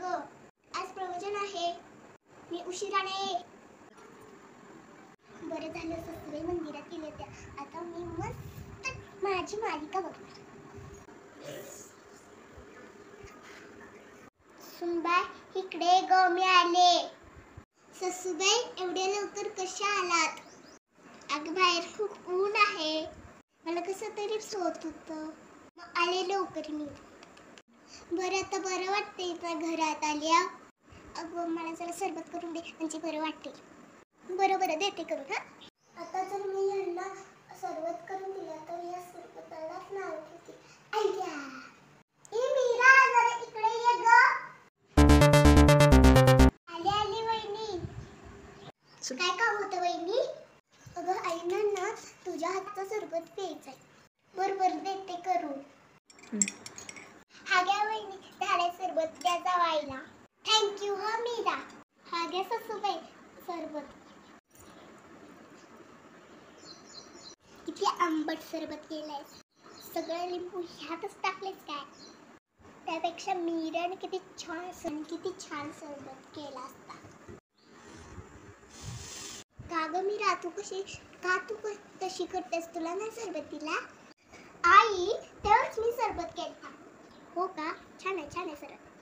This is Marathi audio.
ग, आज प्रवचन आहे, मी उशिराने ये. बरं झालं सासूबाई मंदिरात गेले त्या. आता मी मस्त माझी मालिका बघणार. सुनबाई इकडे ग, मी आले. सासूबाई एवढ्या लवकर कशा आलात? अगं बाहेर खूप ऊन आहे, मला कसं तरी होत होतं, मग आले लवकर मी. बरं आता बरं वाटते ना घरात आल्या? अगं मला जरा सरबत करून दे, म्हणजे बरं वाटते. बरं बरं देते करून. हा आता जर मी यांना सरबत करून दिला तर या सरबतालाच नाव ठेवते. आय्या ए मीरा, जरा इकडे ये ग. आली वहिनी. काय काम होतं वहिनी? अगं आईना ना तुझ्या हातचं सरबत प्यायचंय. बरोबर देते करून. हा घ्या वहिनी, झालंय सरबत, द्या जावायला. थँक्यू हा मीरा. हा घ्या सासूबाई सरबत. किती आंबट सरबत केलंय, सगळं लिंबू ह्यातच टाकलेच काय? त्यापेक्षा मीराने किती छान सरबत केला असता. का ग मीरा, तू तशी करतेस? तुला नाही सरबत दिला? आई तेव्हाच मी सरबत केला. हो का? छान आहे सरबत.